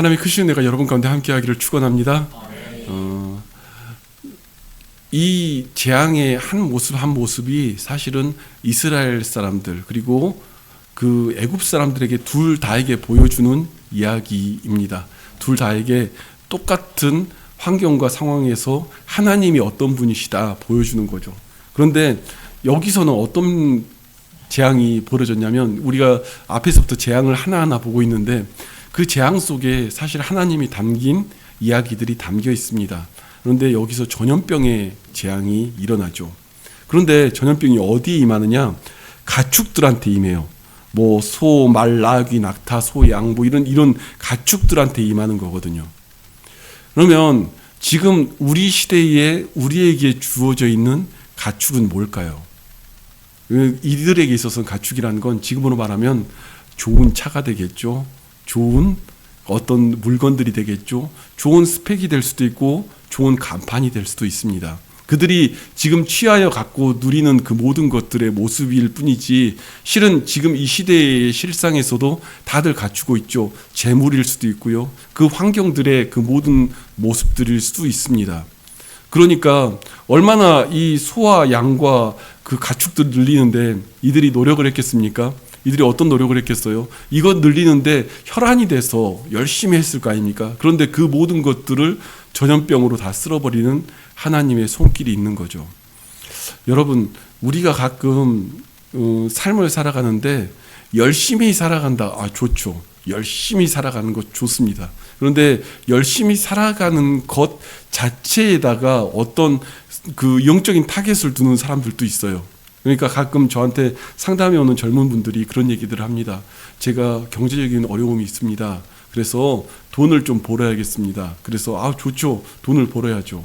하나님의 크신 은혜가 여러분 가운데 함께하기를 축원합니다. 이 재앙의 한 모습 한 모습이 사실은 이스라엘 사람들 그리고 그 애굽 사람들에게 둘 다에게 보여주는 이야기입니다. 둘 다에게 똑같은 환경과 상황에서 하나님이 어떤 분이시다 보여주는 거죠. 그런데 여기서는 어떤 재앙이 벌어졌냐면 우리가 앞에서부터 재앙을 하나하나 보고 있는데 그 재앙 속에 사실 하나님이 담긴 이야기들이 담겨 있습니다. 그런데 여기서 전염병의 재앙이 일어나죠. 그런데 전염병이 어디에 임하느냐? 가축들한테 임해요. 뭐 소, 말, 나귀, 낙타, 소, 양 뭐 이런 가축들한테 임하는 거거든요. 그러면 지금 우리 시대에 우리에게 주어져 있는 가축은 뭘까요? 이들에게 있어서는 가축이라는 건 지금으로 말하면 좋은 차가 되겠죠. 좋은 어떤 물건들이 되겠죠. 좋은 스펙이 될 수도 있고 좋은 간판이 될 수도 있습니다. 그들이 지금 취하여 갖고 누리는 그 모든 것들의 모습일 뿐이지 실은 지금 이 시대의 실상에서도 다들 갖추고 있죠. 재물일 수도 있고요. 그 환경들의 그 모든 모습들일 수도 있습니다. 그러니까 얼마나 이 소와 양과 그 가축들 늘리는데 이들이 노력을 했겠습니까? 이들이 어떤 노력을 했겠어요? 이것 늘리는데 혈안이 돼서 열심히 했을 거 아닙니까? 그런데 그 모든 것들을 전염병으로 다 쓸어버리는 하나님의 손길이 있는 거죠. 여러분, 우리가 가끔 삶을 살아가는데 열심히 살아간다. 좋죠. 열심히 살아가는 것 좋습니다. 그런데 열심히 살아가는 것 자체에다가 어떤 그 영적인 타겟을 두는 사람들도 있어요. 그러니까 가끔 저한테 상담해 오는 젊은 분들이 그런 얘기들을 합니다. 제가 경제적인 어려움이 있습니다. 그래서 돈을 좀 벌어야겠습니다. 그래서 좋죠. 돈을 벌어야죠.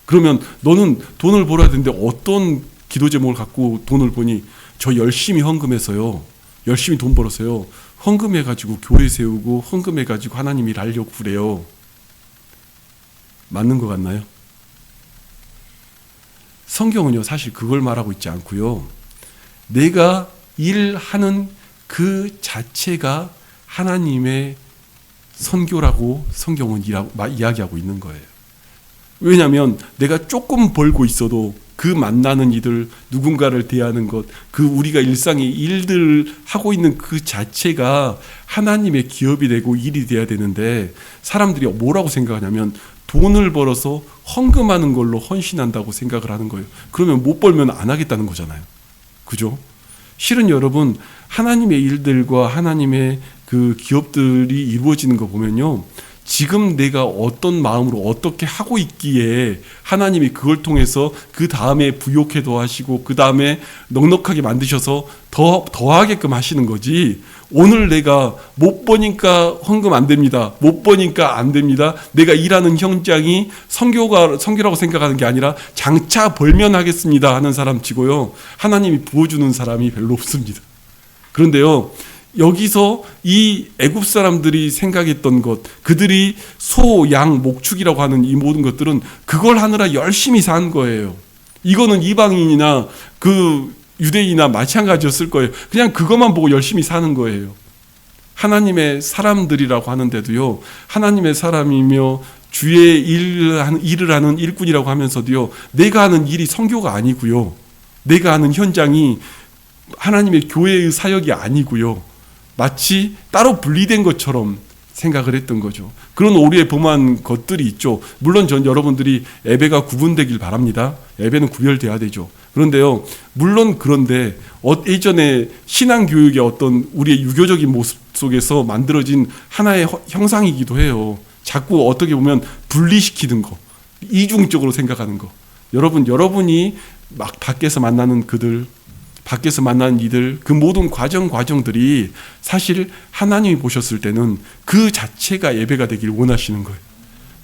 그러면 너는 돈을 벌어야 되는데 어떤 기도 제목을 갖고 돈을 버니? 저 열심히 헌금해서요. 열심히 돈 벌어서요. 헌금해가지고 교회 세우고 헌금해가지고 하나님 일 하려고 그래요. 맞는 것 같나요? 성경은요, 사실 그걸 말하고 있지 않고요. 내가 일하는 그 자체가 하나님의 선교라고 성경은 이야기하고 있는 거예요. 왜냐하면 내가 조금 벌고 있어도 그 만나는 이들, 누군가를 대하는 것, 그 우리가 일상의 일들 하고 있는 그 자체가 하나님의 기업이 되고 일이 돼야 되는데 사람들이 뭐라고 생각하냐면 돈을 벌어서 헌금하는 걸로 헌신한다고 생각을 하는 거예요. 그러면 못 벌면 안 하겠다는 거잖아요. 그죠? 실은 여러분, 하나님의 일들과 하나님의 그 기업들이 이루어지는 거 보면요. 지금 내가 어떤 마음으로 어떻게 하고 있기에 하나님이 그걸 통해서 그 다음에 부욕해도 하시고 그 다음에 넉넉하게 만드셔서 더하게끔 하시는 거지. 오늘 내가 못 버니까 헌금 안 됩니다. 못 버니까 안 됩니다. 내가 일하는 현장이 선교라고 생각하는 게 아니라 장차 벌면 하겠습니다 하는 사람 치고요. 하나님이 부어주는 사람이 별로 없습니다. 그런데요. 여기서 이 애굽 사람들이 생각했던 것, 그들이 소, 양, 목축이라고 하는 이 모든 것들은 그걸 하느라 열심히 산 거예요. 이거는 이방인이나 그 유대인이나 마찬가지였을 거예요. 그냥 그것만 보고 열심히 사는 거예요. 하나님의 사람들이라고 하는데도요, 하나님의 사람이며 주의 일을 하는 일꾼이라고 하면서도요, 내가 하는 일이 선교가 아니고요, 내가 하는 현장이 하나님의 교회의 사역이 아니고요, 마치 따로 분리된 것처럼 생각을 했던 거죠. 그런 오류에 범한 것들이 있죠. 물론 전 여러분들이 예배가 구분되길 바랍니다. 예배는 구별돼야 되죠. 그런데요, 물론 그런데 예전에 신앙교육의 어떤 우리의 유교적인 모습 속에서 만들어진 하나의 형상이기도 해요. 자꾸 어떻게 보면 분리시키는 거, 이중적으로 생각하는 거. 여러분이 막 밖에서 만나는 그들, 밖에서 만나는 이들, 그 모든 과정들이 사실 하나님이 보셨을 때는 그 자체가 예배가 되길 원하시는 거예요.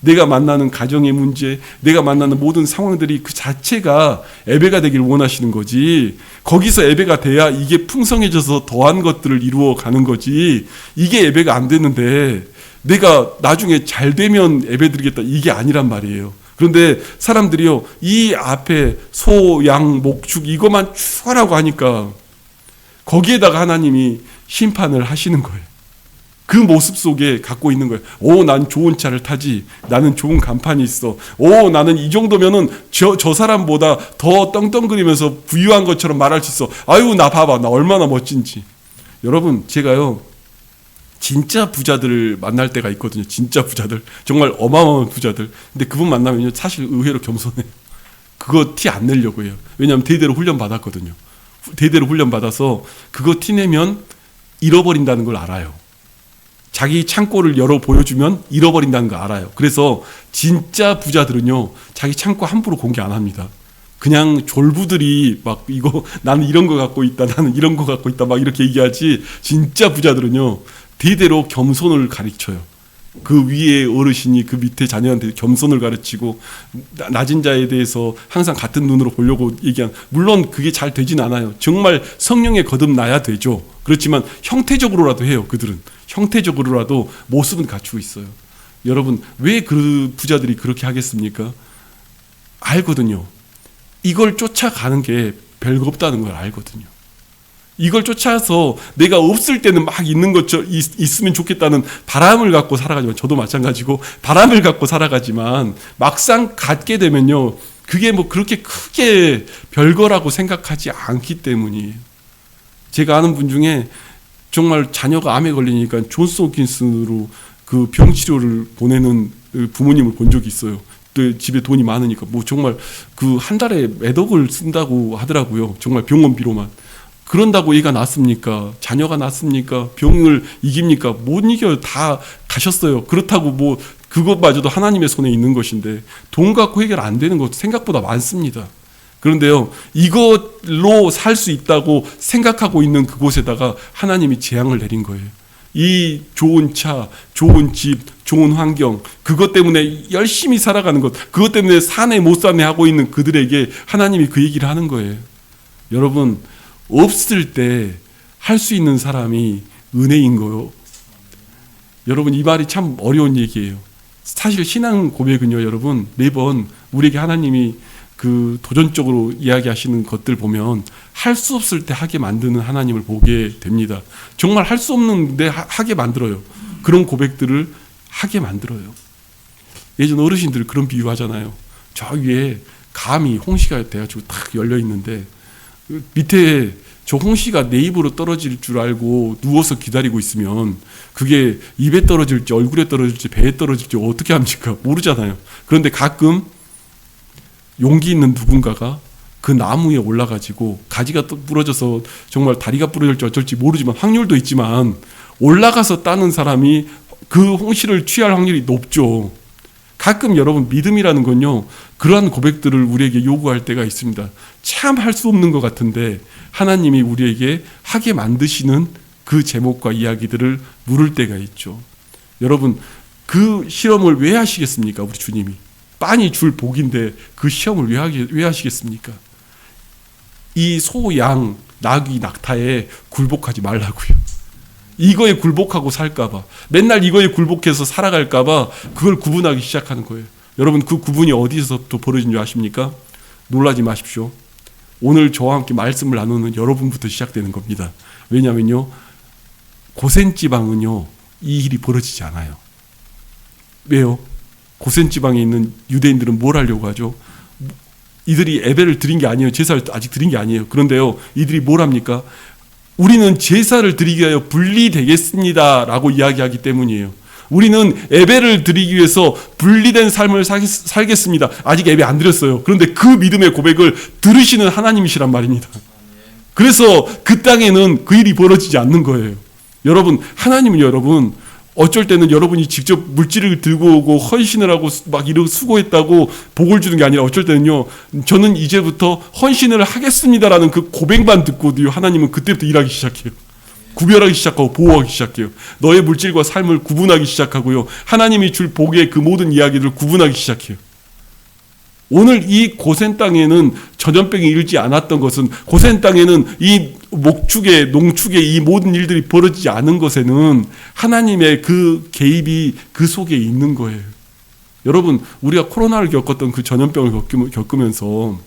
내가 만나는 가정의 문제, 내가 만나는 모든 상황들이 그 자체가 예배가 되길 원하시는 거지. 거기서 예배가 돼야 이게 풍성해져서 더한 것들을 이루어 가는 거지. 이게 예배가 안 되는데 내가 나중에 잘 되면 예배 드리겠다, 이게 아니란 말이에요. 그런데 사람들이요, 이 앞에 소, 양, 목축 이것만 추가라고 하니까 거기에다가 하나님이 심판을 하시는 거예요. 그 모습 속에 갖고 있는 거예요. 오, 난 좋은 차를 타지. 나는 좋은 간판이 있어. 오, 나는 이 정도면은 저 사람보다 더 떵떵거리면서 부유한 것처럼 말할 수 있어. 아유, 나 봐봐. 나 얼마나 멋진지. 여러분, 제가요, 진짜 부자들을 만날 때가 있거든요. 진짜 부자들. 정말 어마어마한 부자들. 근데 그분 만나면요, 사실 의외로 겸손해요. 그거 티 안 내려고 해요. 왜냐하면 대대로 훈련 받았거든요. 대대로 훈련 받아서 그거 티 내면 잃어버린다는 걸 알아요. 자기 창고를 열어 보여주면 잃어버린다는 거 알아요. 그래서 진짜 부자들은요, 자기 창고 함부로 공개 안 합니다. 그냥 졸부들이 막 이거 나는 이런 거 갖고 있다, 나는 이런 거 갖고 있다 막 이렇게 얘기하지, 진짜 부자들은요 대대로 겸손을 가르쳐요. 그 위에 어르신이 그 밑에 자녀한테 겸손을 가르치고 낮은 자에 대해서 항상 같은 눈으로 보려고 얘기한, 물론 그게 잘 되진 않아요. 정말 성령에 거듭나야 되죠. 그렇지만 형태적으로라도 해요. 그들은 형태적으로라도 모습은 갖추고 있어요. 여러분, 왜 그 부자들이 그렇게 하겠습니까? 알거든요. 이걸 쫓아가는 게 별거 없다는 걸 알거든요. 이걸 쫓아서 내가 없을 때는 막 있는 것처럼 있으면 좋겠다는 바람을 갖고 살아가지만, 저도 마찬가지고 바람을 갖고 살아가지만 막상 갖게 되면요, 그게 뭐 그렇게 크게 별거라고 생각하지 않기 때문이에요. 제가 아는 분 중에 정말 자녀가 암에 걸리니까 존스 홉킨스로 그 병치료를 보내는 부모님을 본 적이 있어요. 또 집에 돈이 많으니까 뭐 정말 그 한 달에 몇 억을 쓴다고 하더라고요. 정말 병원비로만. 그런다고 애가 낫습니까? 자녀가 낫습니까? 병을 이깁니까? 못 이겨요. 다 가셨어요. 그렇다고 뭐 그것마저도 하나님의 손에 있는 것인데 돈 갖고 해결 안 되는 것 생각보다 많습니다. 그런데요, 이걸로 살 수 있다고 생각하고 있는 그곳에다가 하나님이 재앙을 내린 거예요. 이 좋은 차, 좋은 집, 좋은 환경, 그것 때문에 열심히 살아가는 것, 그것 때문에 사네 못 사네 하고 있는 그들에게 하나님이 그 얘기를 하는 거예요. 여러분, 없을 때 할 수 있는 사람이 은혜인 거요. 여러분, 이 말이 참 어려운 얘기예요. 사실 신앙 고백은요, 여러분, 매번 우리에게 하나님이 그 도전적으로 이야기하시는 것들 보면 할 수 없을 때 하게 만드는 하나님을 보게 됩니다. 정말 할 수 없는데 하게 만들어요. 그런 고백들을 하게 만들어요. 예전 어르신들 그런 비유하잖아요. 저 위에 감이 홍시가 돼가지고 탁 열려 있는데 밑에 저 홍시가 내 입으로 떨어질 줄 알고 누워서 기다리고 있으면 그게 입에 떨어질지 얼굴에 떨어질지 배에 떨어질지 어떻게 합니까? 모르잖아요. 그런데 가끔 용기 있는 누군가가 그 나무에 올라가지고 가지가 또 부러져서 정말 다리가 부러질지 어쩔지 모르지만 확률도 있지만 올라가서 따는 사람이 그 홍시를 취할 확률이 높죠. 가끔 여러분, 믿음이라는 건요, 그러한 고백들을 우리에게 요구할 때가 있습니다. 참 할 수 없는 것 같은데 하나님이 우리에게 하게 만드시는 그 제목과 이야기들을 물을 때가 있죠. 여러분, 그 실험을 왜 하시겠습니까? 우리 주님이 빤히 줄 복인데 그 시험을 왜 하시겠습니까? 이 소, 양, 낙이, 낙타에 굴복하지 말라고요. 이거에 굴복하고 살까봐, 맨날 이거에 굴복해서 살아갈까봐 그걸 구분하기 시작하는 거예요. 여러분, 그 구분이 어디서부터 벌어진 줄 아십니까? 놀라지 마십시오. 오늘 저와 함께 말씀을 나누는 여러분부터 시작되는 겁니다. 왜냐하면요, 고센지방은요, 이 일이 벌어지지 않아요. 왜요? 고센지방에 있는 유대인들은 뭘 하려고 하죠? 이들이 예배를 드린 게 아니에요. 제사를 아직 드린 게 아니에요. 그런데요, 이들이 뭘 합니까? 우리는 제사를 드리기 위하여 분리되겠습니다 라고 이야기하기 때문이에요. 우리는 예배를 드리기 위해서 분리된 삶을 살겠습니다. 아직 예배 안 드렸어요. 그런데 그 믿음의 고백을 들으시는 하나님이시란 말입니다. 그래서 그 땅에는 그 일이 벌어지지 않는 거예요. 여러분, 하나님은 여러분, 어쩔 때는 여러분이 직접 물질을 들고 오고 헌신을 하고 막 이러고 수고했다고 복을 주는 게 아니라 어쩔 때는요, 저는 이제부터 헌신을 하겠습니다라는 그 고백만 듣고도요, 하나님은 그때부터 일하기 시작해요. 구별하기 시작하고 보호하기 시작해요. 너의 물질과 삶을 구분하기 시작하고요, 하나님이 줄 복의 그 모든 이야기들을 구분하기 시작해요. 오늘 이 고센 땅에는 전염병이 일지 않았던 것은, 고센 땅에는 이 목축에 농축에 이 모든 일들이 벌어지지 않은 것에는 하나님의 그 개입이 그 속에 있는 거예요. 여러분, 우리가 코로나를 겪었던 그 전염병을 겪으면서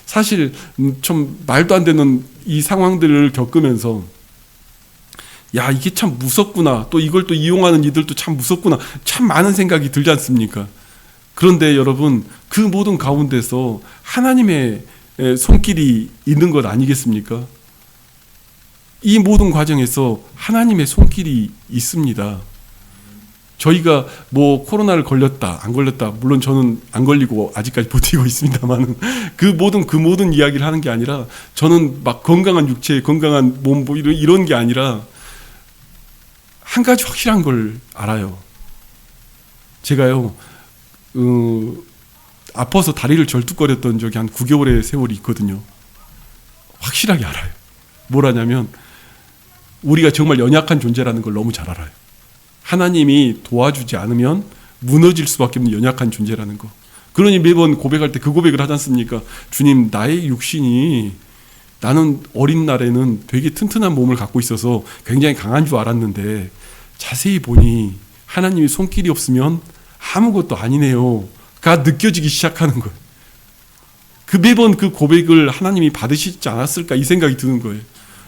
사실 좀 말도 안 되는 이 상황들을 겪으면서 야, 이게 참 무섭구나. 또 이걸 또 이용하는 이들도 참 무섭구나. 참 많은 생각이 들지 않습니까? 그런데 여러분, 그 모든 가운데서 하나님의 손길이 있는 것 아니겠습니까? 이 모든 과정에서 하나님의 손길이 있습니다. 저희가 뭐 코로나를 걸렸다, 안 걸렸다, 물론 저는 안 걸리고 아직까지 버티고 있습니다만 그 모든 이야기를 하는 게 아니라 저는 막 건강한 육체, 건강한 몸 뭐 이런 게 아니라 한 가지 확실한 걸 알아요. 제가요, 아파서 다리를 절뚝거렸던 적이 한 9개월의 세월이 있거든요. 확실하게 알아요. 뭘 하냐면 우리가 정말 연약한 존재라는 걸 너무 잘 알아요. 하나님이 도와주지 않으면 무너질 수밖에 없는 연약한 존재라는 거. 그러니 매번 고백할 때 그 고백을 하지 않습니까? 주님, 나의 육신이, 나는 어린 날에는 되게 튼튼한 몸을 갖고 있어서 굉장히 강한 줄 알았는데 자세히 보니 하나님의 손길이 없으면 아무것도 아니네요 가 느껴지기 시작하는 거예요. 그 매번 그 고백을 하나님이 받으시지 않았을까 이 생각이 드는 거예요.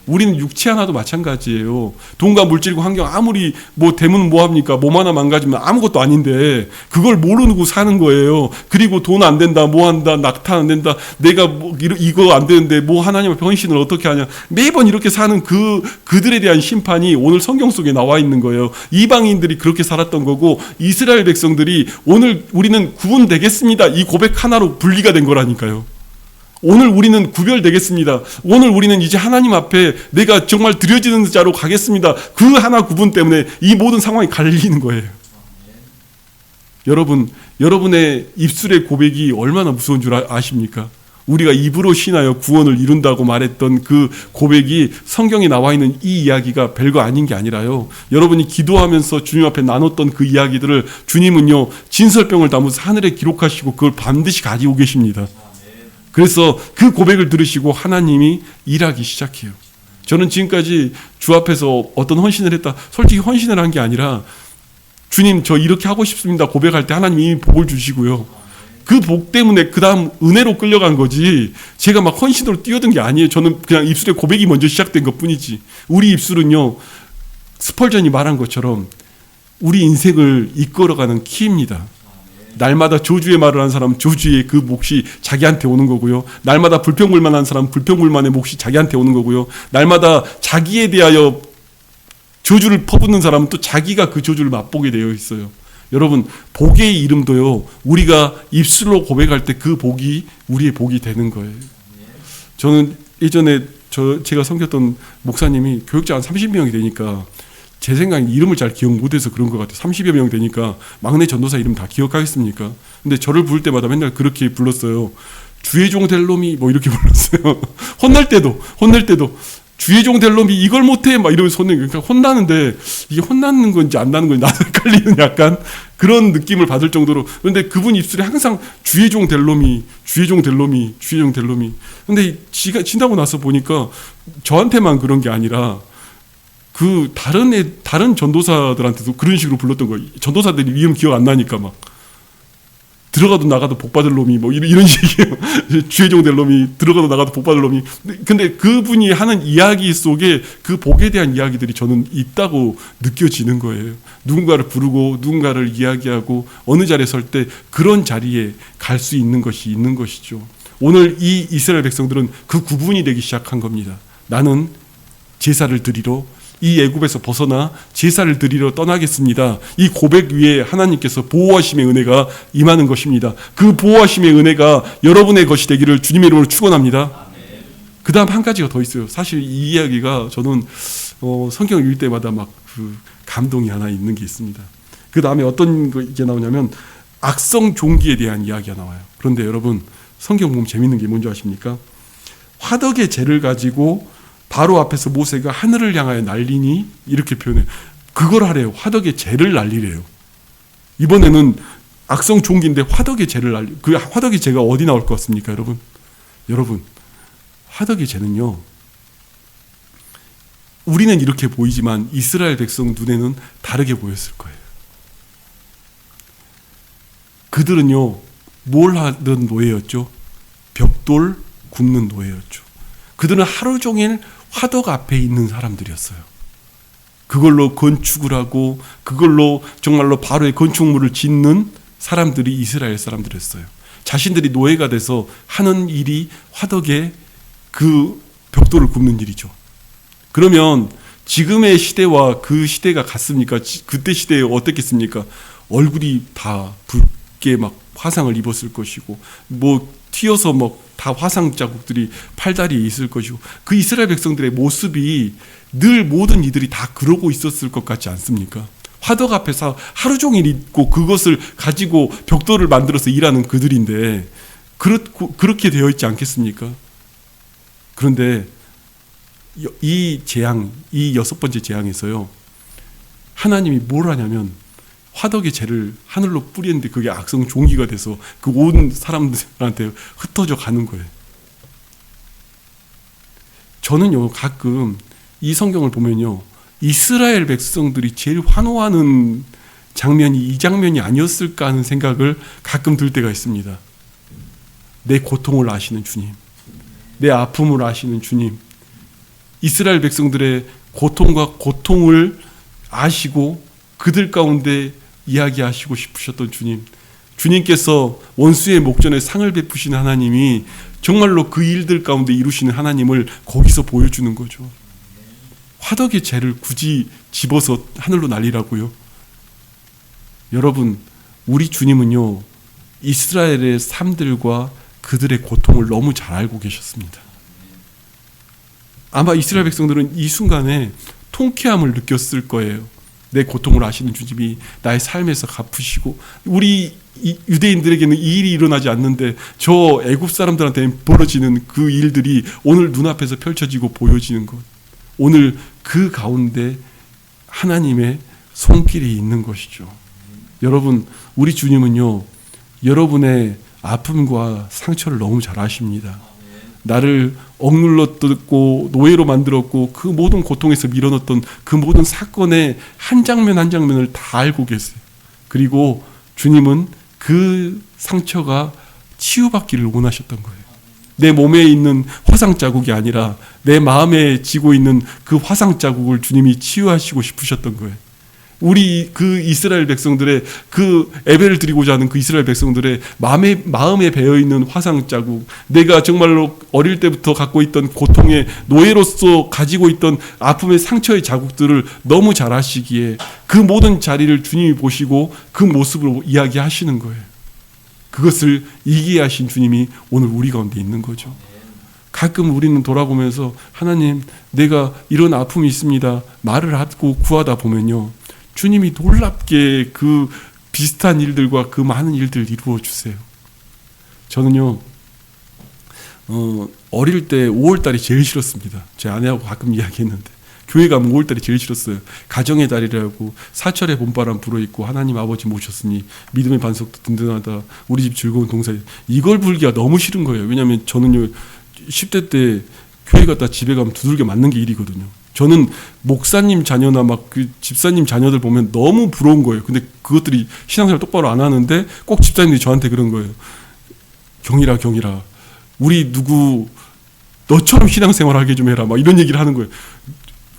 우리는 육체 하나도 마찬가지예요. 돈과 물질과 환경 아무리 뭐 되면 뭐합니까? 몸 하나 망가지면 아무것도 아닌데 그걸 모르고 사는 거예요. 그리고 돈 안 된다, 뭐 한다, 낙타 안 된다, 내가 뭐 이거 안 되는데 뭐 하나님 앞에 헌신을 어떻게 하냐. 매번 이렇게 사는 그들에 대한 심판이 오늘 성경 속에 나와 있는 거예요. 이방인들이 그렇게 살았던 거고 이스라엘 백성들이 오늘 우리는 구원되겠습니다, 이 고백 하나로 분리가 된 거라니까요. 오늘 우리는 구별되겠습니다. 오늘 우리는 이제 하나님 앞에 내가 정말 드려지는 자로 가겠습니다. 그 하나 구분 때문에 이 모든 상황이 갈리는 거예요. 여러분, 여러분의 입술의 고백이 얼마나 무서운 줄 아십니까? 우리가 입으로 신하여 구원을 이룬다고 말했던 그 고백이 성경에 나와 있는 이 이야기가 별거 아닌 게 아니라요. 여러분이 기도하면서 주님 앞에 나눴던 그 이야기들을 주님은요, 진설병을 담아서 하늘에 기록하시고 그걸 반드시 가지고 계십니다. 그래서 그 고백을 들으시고 하나님이 일하기 시작해요. 저는 지금까지 주 앞에서 어떤 헌신을 했다, 솔직히 헌신을 한 게 아니라 주님 저 이렇게 하고 싶습니다 고백할 때 하나님이 이미 복을 주시고요. 그 복 때문에 그 다음 은혜로 끌려간 거지 제가 막 헌신으로 뛰어든 게 아니에요. 저는 그냥 입술에 고백이 먼저 시작된 것 뿐이지. 우리 입술은요, 스펄전이 말한 것처럼 우리 인생을 이끌어가는 키입니다. 날마다 저주의 말을 하는 사람은 저주의 그 몫이 자기한테 오는 거고요. 날마다 불평불만하는 사람은 불평불만의 몫이 자기한테 오는 거고요. 날마다 자기에 대하여 저주를 퍼붓는 사람은 또 자기가 그 저주를 맛보게 되어 있어요. 여러분, 복의 이름도요, 우리가 입술로 고백할 때 그 복이 우리의 복이 되는 거예요. 저는 예전에 제가 섬겼던 목사님이 교육자 한 30명이 되니까 제 생각엔 이름을 잘 기억 못해서 그런 것 같아요. 30여 명 되니까 막내 전도사 이름 다 기억하겠습니까? 근데 저를 부를 때마다 맨날 그렇게 불렀어요. 주의 종 될 놈이 뭐 이렇게 불렀어요. 혼낼 때도 주의 종 될 놈이 이걸 못해 막 이러면서 그러니까 혼나는데 이게 혼나는 건지 안 나는 건지 나도 헷갈리는 약간 그런 느낌을 받을 정도로. 그런데 그분 입술에 항상 주의 종 될 놈이, 주의 종 될 놈이, 주의 종 될 놈이. 근데 지나고 나서 보니까 저한테만 그런 게 아니라 그 다른 전도사들한테도 그런 식으로 불렀던 거예요. 전도사들이 이름 기억 안 나니까 막 들어가도 나가도 복 받을 놈이 뭐 이런 식이에요. 주의 종 될 놈이, 들어가도 나가도 복 받을 놈이. 근데 그분이 하는 이야기 속에 그 복에 대한 이야기들이 저는 있다고 느껴지는 거예요. 누군가를 부르고 누군가를 이야기하고 어느 자리에 설 때 그런 자리에 갈 수 있는 것이 있는 것이죠. 오늘 이 이스라엘 백성들은 그 구분이 되기 시작한 겁니다. 나는 제사를 드리러 이 애굽에서 벗어나 제사를 드리러 떠나겠습니다. 이 고백 위에 하나님께서 보호하심의 은혜가 임하는 것입니다. 그 보호하심의 은혜가 여러분의 것이 되기를 주님의 이름으로 축원합니다. 그 다음 한 가지가 더 있어요. 사실 이 이야기가 저는 성경을 읽을 때마다 막 그 감동이 하나 있는 게 있습니다. 그 다음에 어떤 게 나오냐면 악성 종기에 대한 이야기가 나와요. 그런데 여러분, 성경 보면 재밌는 게 뭔지 아십니까? 화덕의 재를 가지고 바로 앞에서 모세가 하늘을 향하여 날리니 이렇게 표현해요. 그걸 하래요. 화덕의 재를 날리래요. 이번에는 악성 종기인데 화덕의 재를 날리. 그 화덕의 재가 어디 나올 것 같습니까, 여러분? 여러분, 화덕의 재는요, 우리는 이렇게 보이지만 이스라엘 백성 눈에는 다르게 보였을 거예요. 그들은요, 뭘 하던 노예였죠? 벽돌 굽는 노예였죠. 그들은 하루 종일 화덕 앞에 있는 사람들이었어요. 그걸로 건축을 하고 그걸로 정말로 바로의 건축물을 짓는 사람들이 이스라엘 사람들이었어요. 자신들이 노예가 돼서 하는 일이 화덕에 그 벽돌을 굽는 일이죠. 그러면 지금의 시대와 그 시대가 같습니까? 그때 시대에 어떻겠습니까? 얼굴이 다 붉게 막 화상을 입었을 것이고 뭐 튀어서 막 다 화상 자국들이 팔다리에 있을 것이고 그 이스라엘 백성들의 모습이 늘 모든 이들이 다 그러고 있었을 것 같지 않습니까? 화덕 앞에서 하루 종일 있고 그것을 가지고 벽돌을 만들어서 일하는 그들인데 그렇게 되어 있지 않겠습니까? 그런데 이 재앙, 이 6번째 재앙에서요, 하나님이 뭘 하냐면 화덕의 재를 하늘로 뿌리는데 그게 악성 종기가 돼서 그 온 사람들한테 흩어져 가는 거예요. 저는요, 가끔 이 성경을 보면요, 이스라엘 백성들이 제일 환호하는 장면이 이 장면이 아니었을까 하는 생각을 가끔 들 때가 있습니다. 내 고통을 아시는 주님, 내 아픔을 아시는 주님, 이스라엘 백성들의 고통과 고통을 아시고 그들 가운데 이야기하시고 싶으셨던 주님, 주님께서 원수의 목전에 상을 베푸시는 하나님이 정말로 그 일들 가운데 이루시는 하나님을 거기서 보여주는 거죠. 화덕의 재를 굳이 집어서 하늘로 날리라고요? 여러분, 우리 주님은요, 이스라엘의 삶들과 그들의 고통을 너무 잘 알고 계셨습니다. 아마 이스라엘 백성들은 이 순간에 통쾌함을 느꼈을 거예요. 내 고통을 아시는 주님이 나의 삶에서 갚으시고, 우리 유대인들에게는 이 일이 일어나지 않는데 저 애굽 사람들한테 벌어지는 그 일들이 오늘 눈앞에서 펼쳐지고 보여지는 것, 오늘 그 가운데 하나님의 손길이 있는 것이죠. 여러분, 우리 주님은요, 여러분의 아픔과 상처를 너무 잘 아십니다. 나를 억눌렀고 노예로 만들었고 그 모든 고통에서 밀어넣었던 그 모든 사건의 한 장면 한 장면을 다 알고 계세요. 그리고 주님은 그 상처가 치유받기를 원하셨던 거예요. 내 몸에 있는 화상 자국이 아니라 내 마음에 지고 있는 그 화상 자국을 주님이 치유하시고 싶으셨던 거예요. 우리 그 이스라엘 백성들의 그 예배를 드리고자 하는 그 이스라엘 백성들의 마음에 배어있는 화상 자국, 내가 정말로 어릴 때부터 갖고 있던 고통의 노예로서 가지고 있던 아픔의 상처의 자국들을 너무 잘 아시기에 그 모든 자리를 주님이 보시고 그 모습으로 이야기하시는 거예요. 그것을 이기게 하신 주님이 오늘 우리 가운데 있는 거죠. 가끔 우리는 돌아보면서 하나님, 내가 이런 아픔이 있습니다 말을 하고 구하다 보면요, 주님이 놀랍게 그 비슷한 일들과 그 많은 일들을 이루어 주세요. 저는요, 어릴 때 5월달이 제일 싫었습니다. 제 아내하고 가끔 이야기했는데 교회 가면 5월달이 제일 싫었어요. 가정의 달이라고 사철의 봄바람 불어있고 하나님 아버지 모셨으니 믿음의 반석도 든든하다, 우리 집 즐거운 동산, 이걸 불기가 너무 싫은 거예요. 왜냐하면 저는요, 10대 때 교회 갔다 집에 가면 두들겨 맞는 게 일이거든요. 저는 목사님 자녀나 막 그 집사님 자녀들 보면 너무 부러운 거예요. 근데 그것들이 신앙생활 똑바로 안 하는데 꼭 집사님들이 저한테 그런 거예요. 경이라 우리 누구 너처럼 신앙생활 하게 좀 해라, 막 이런 얘기를 하는 거예요.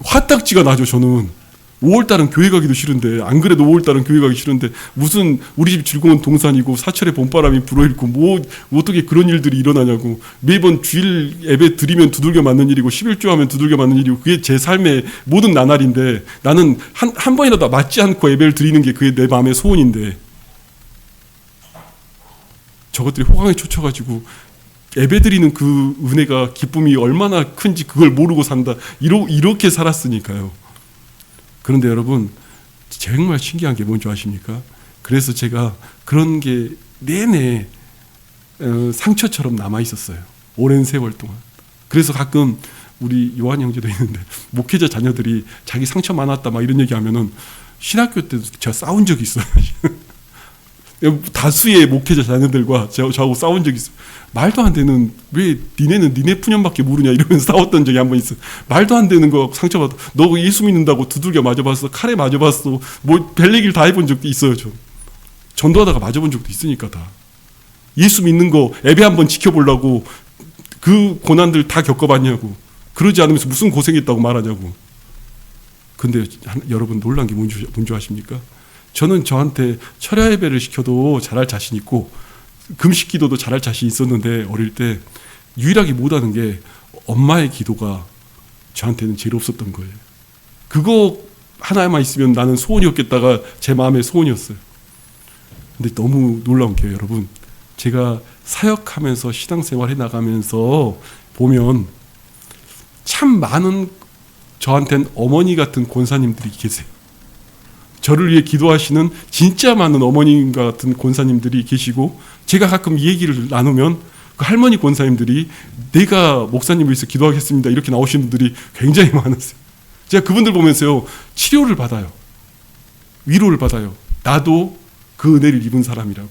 화딱지가 나죠. 저는 5월달은 교회 가기도 싫은데, 안 그래도 5월달은 교회 가기 싫은데 무슨 우리 집 즐거운 동산이고 사철의 봄바람이 불어일고 뭐 어떻게 그런 일들이 일어나냐고. 매번 주일 예배 드리면 두들겨 맞는 일이고 11조 하면 두들겨 맞는 일이고 그게 제 삶의 모든 나날인데, 나는 한 번이라도 맞지 않고 예배를 드리는 게 그게 내 마음의 소원인데, 저것들이 호강에 쫓겨가지고 예배 드리는 그 은혜가, 기쁨이 얼마나 큰지 그걸 모르고 산다, 이렇게 살았으니까요. 그런데 여러분, 정말 신기한 게 뭔지 아십니까? 그래서 제가 그런 게 내내 상처처럼 남아 있었어요. 오랜 세월 동안. 그래서 가끔 우리 요한 형제도 있는데 목회자 자녀들이 자기 상처 많았다 막 이런 얘기하면은 신학교 때도 제가 싸운 적이 있어요. 다수의 목회자 자녀들과 저하고 싸운 적이 있어요. 말도 안 되는, 왜 니네는 니네 푸념밖에 모르냐 이러면서 싸웠던 적이 한 번 있어요. 말도 안 되는 거 상처받아. 너 예수 믿는다고 두들겨 맞아봤어, 칼에 맞아봤어, 뭐 별얘기를 다 해본 적도 있어요. 전도하다가 맞아본 적도 있으니까. 다 예수 믿는 거 예배 한번 지켜보려고 그 고난들 다 겪어봤냐고. 그러지 않으면서 무슨 고생했다고 말하냐고. 근데 여러분 놀란 게 뭔지 아십니까? 저는 저한테 철야 예배를 시켜도 잘할 자신 있고 금식 기도도 잘할 자신 있었는데 어릴 때 유일하게 못하는 게 엄마의 기도가 저한테는 제일 없었던 거예요. 그거 하나만 있으면 나는 소원이었겠다가 제 마음의 소원이었어요. 근데 너무 놀라운 게요, 여러분. 제가 사역하면서 신앙생활 해나가면서 보면 참 많은 저한테는 어머니 같은 권사님들이 계세요. 저를 위해 기도하시는 진짜 많은 어머님 같은 권사님들이 계시고 제가 가끔 이 얘기를 나누면 그 할머니 권사님들이 내가 목사님을 위해서 기도하겠습니다 이렇게 나오시는 분들이 굉장히 많았어요. 제가 그분들 보면서요 치료를 받아요. 위로를 받아요. 나도 그 은혜를 입은 사람이라고.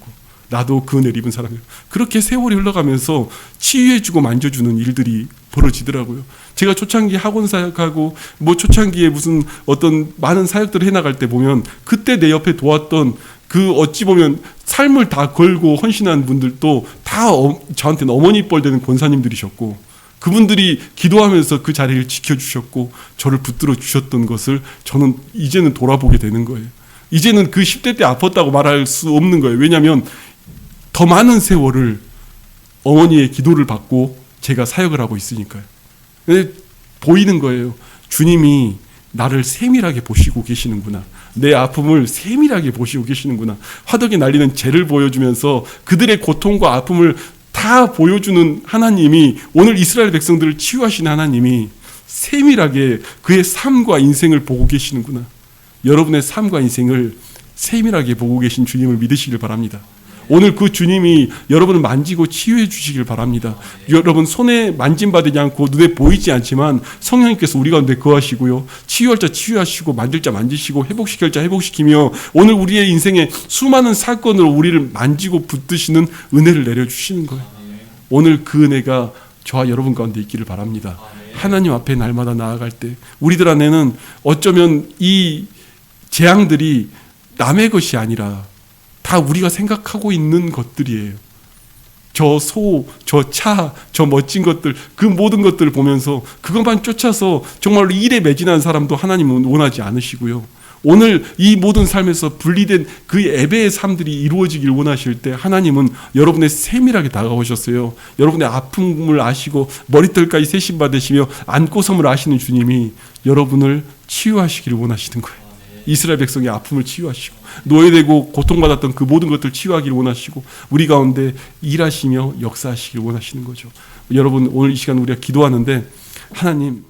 나도 그 은혜를 입은 사람이라고. 그렇게 세월이 흘러가면서 치유해주고 만져주는 일들이 벌어지더라고요. 제가 초창기 학원 사역하고 초창기에 무슨 어떤 많은 사역들을 해나갈 때 보면 그때 내 옆에 도왔던 그 어찌 보면 삶을 다 걸고 헌신한 분들도 다 저한테는 어머니 뻘 되는 권사님들이셨고 그분들이 기도하면서 그 자리를 지켜주셨고 저를 붙들어 주셨던 것을 저는 이제는 돌아보게 되는 거예요. 이제는 그 10대 때 아팠다고 말할 수 없는 거예요. 왜냐하면 더 많은 세월을 어머니의 기도를 받고 제가 사역을 하고 있으니까요. 근데 보이는 거예요. 주님이 나를 세밀하게 보시고 계시는구나. 내 아픔을 세밀하게 보시고 계시는구나. 화덕이 날리는 재를 보여주면서 그들의 고통과 아픔을 다 보여주는 하나님이 오늘 이스라엘 백성들을 치유하시는 하나님이 세밀하게 그의 삶과 인생을 보고 계시는구나. 여러분의 삶과 인생을 세밀하게 보고 계신 주님을 믿으시길 바랍니다. 오늘 그 주님이 여러분을 만지고 치유해 주시길 바랍니다. 여러분 손에 만짐받지 않고 눈에 보이지 않지만 성령님께서 우리 가운데 거하시고요. 치유할 자 치유하시고 만질 자 만지시고 회복시킬 자 회복시키며 오늘 우리의 인생에 수많은 사건으로 우리를 만지고 붙드시는 은혜를 내려주시는 거예요. 오늘 그 은혜가 저와 여러분 가운데 있기를 바랍니다. 하나님 앞에 날마다 나아갈 때 우리들 안에는 어쩌면 이 재앙들이 남의 것이 아니라 다 우리가 생각하고 있는 것들이에요. 저 소, 저 차, 저 멋진 것들, 그 모든 것들을 보면서 그것만 쫓아서 정말로 일에 매진한 사람도 하나님은 원하지 않으시고요. 오늘 이 모든 삶에서 분리된 그 예배의 삶들이 이루어지길 원하실 때 하나님은 여러분의 세밀하게 다가오셨어요. 여러분의 아픔을 아시고 머리털까지 세심 받으시며 안고섬을 아시는 주님이 여러분을 치유하시기를 원하시는 거예요. 이스라엘 백성의 아픔을 치유하시고 노예되고 고통받았던 그 모든 것들을 치유하기를 원하시고 우리 가운데 일하시며 역사하시기를 원하시는 거죠. 여러분 오늘 이 시간 우리가 기도하는데 하나님